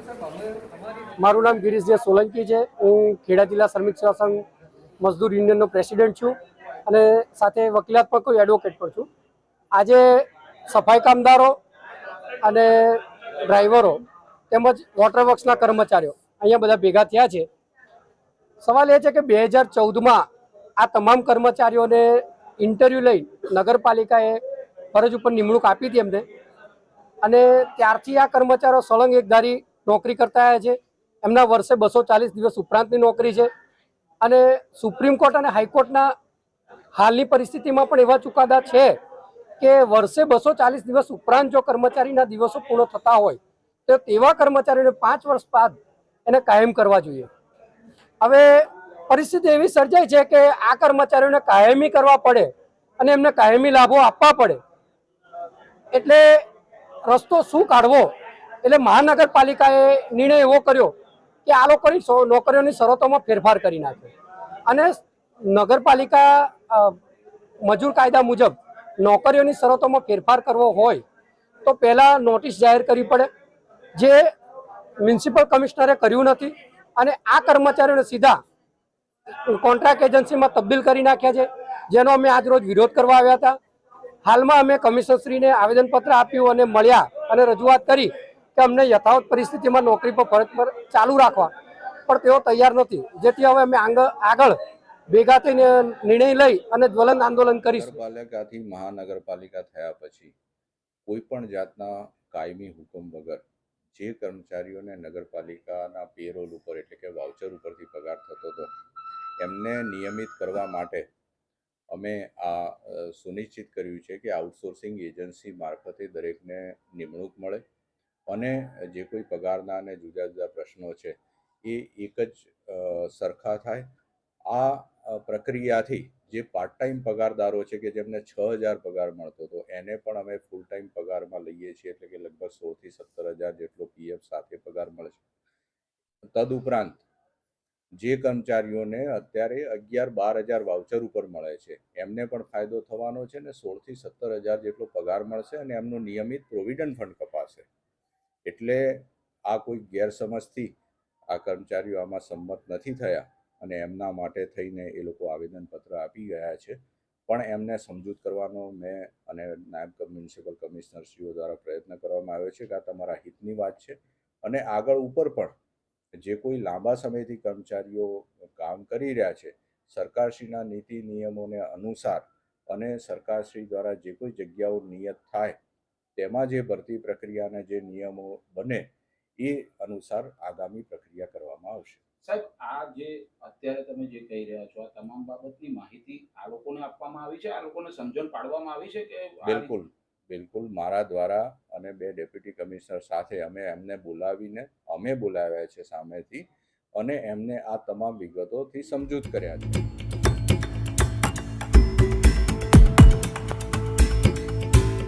મારું નામ ગિરીશજી સોલંકી છે। હું ખેડા જિલ્લા શ્રમિક સેવા સંઘ મજદૂર યુનિયનનો પ્રેસિડેન્ટ છું અને સાથે વકીલાત પર કોઈ એડવોકેટ પર છું। આજે સફાઈ કામદારો અને ડ્રાઈવરો તેમજ વોટર વર્ક્સના કર્મચારીઓ અહીંયા બધા ભેગા થયા છે। સવાલ એ છે કે 2014માં આ તમામ કર્મચારીઓને ઇન્ટરવ્યૂ લઈ નગરપાલિકાએ ફરજ ઉપર નિમણૂક આપી હતી એમને, અને ત્યારથી આ કર્મચારીઓ સળંગ એકધારી નોકરી કરતા આવ્યા છે। એમના વર્ષે 240 દિવસ ઉપરાંતની નોકરી છે અને સુપ્રીમ કોર્ટ અને હાઈકોર્ટના હાલની પરિસ્થિતિમાં પણ એવા ચુકાદા છે કે વર્ષે 240 દિવસ ઉપરાંત જો કર્મચારીના દિવસો પૂર્ણ થતા હોય તો તેવા કર્મચારીઓને 5 વર્ષ બાદ એને કાયમ કરવા જોઈએ। હવે પરિસ્થિતિ એવી સર્જાઈ છે કે આ કર્મચારીઓને કાયમી કરવા પડે અને એમને કાયમી લાભો આપવા પડે, એટલે રસ્તો શું કાઢવો? એટલે મહાનગરપાલિકાએ નિર્ણય એવો કર્યો કે આ લોકોની નોકરીઓની શરતોમાં ફેરફાર કરી નાખ્યો અને નગરપાલિકા મજૂર કાયદા મુજબ નોકરીઓની શરતોમાં ફેરફાર કરવો હોય તો પહેલાં નોટિસ જાહેર કરવી પડે, જે મ્યુનિસિપલ કમિશનરે કર્યું નથી અને આ કર્મચારીઓને સીધા કોન્ટ્રાક્ટ એજન્સીમાં તબદીલ કરી નાખ્યા છે, જેનો અમે આજ રોજ વિરોધ કરવા આવ્યા હતા। હાલમાં અમે કમિશનરશ્રીને આવેદનપત્ર આપ્યું અને મળ્યા અને રજૂઆત કરી કે અમને યથાવત પરિસ્થિતિમાં નોકરી પર ફરજ પર ચાલુ રાખવા, પણ તેઓ તૈયાર નથી, જેથી હવે અમે આગળ ભેગા થઈને નિર્ણય લઈ અને જ્વલંત આંદોલન કરીશું। નગરપાલિકાથી મહાનગરપાલિકા થયા પછી કોઈ પણ જાતના કાયમી હુકમ વગર જે કર્મચારીઓને નગરપાલિકાના પેરોલ ઉપર એટલે કે વાઉચર ઉપરથી પગાર થતો હતો એમને નિયમિત કરવા માટે અમે આ સુનિશ્ચિત કર્યું છે કે આઉટસોર્સિંગ એજન્સી મારફતે દરેકને નિમણૂક મળે અને જે કોઈ પગારના અને જુદા જુદા પ્રશ્નો છે એ એક જ સરખા થાય। આ પ્રક્રિયાથી જે પાર્ટ ટાઈમ પગારદારો છે કે જેમને 6,000 પગાર મળતો હતો એને પણ અમે ફૂલ ટાઈમ પગારમાં લઈએ છીએ, એટલે કે લગભગ 16,000 થી 17,000 જેટલો પીએફ સાથે પગાર મળશે। તદુપરાંત જે કર્મચારીઓને અત્યારે 11-12,000 વાઉચર ઉપર મળે છે એમને પણ ફાયદો થવાનો છે ને 16,000 થી 17,000 જેટલો પગાર મળશે અને એમનું નિયમિત પ્રોવિડન્ટ ફંડ કપાશે। એટલે આ કોઈ ગેરસમજથી આ કર્મચારીઓ આમાં સંમત નથી થયા અને એમના માટે થઈને એ લોકો આવેદનપત્ર આપી ગયા છે, પણ એમને સમજૂત કરવાનો મેં અને નાયબ મ્યુનિસિપલ કમિશનરશ્રીઓ દ્વારા પ્રયત્ન કરવામાં આવ્યો છે કે આ તમારા હિતની વાત છે અને આગળ ઉપર પણ જે કોઈ લાંબા સમયથી કર્મચારીઓ કામ કરી રહ્યા છે સરકારશ્રીના નીતિ નિયમોને અનુસાર અને સરકારશ્રી દ્વારા જે કોઈ જગ્યાઓ નિયત થાય તેમાં જે ભરતી પ્રક્રિયાના જે નિયમો બને એ અનુસાર આગામી પ્રક્રિયા કરવામાં આવશે। સાહેબ, આ જે અત્યારે તમે જે કહી રહ્યા છો આ તમામ બાબતની માહિતી આ લોકોને આપવામાં આવી છે, આ લોકોને સમજણ પાડવામાં આવી છે કે? બિલકુલ મારા દ્વારા અને 2 ડેપ્યુટી કમિશનર સાથે અમે એમને બોલાવ્યા છે સામેથી અને એમને આ તમામ વિગતોથી સમજૂત કર્યા છે।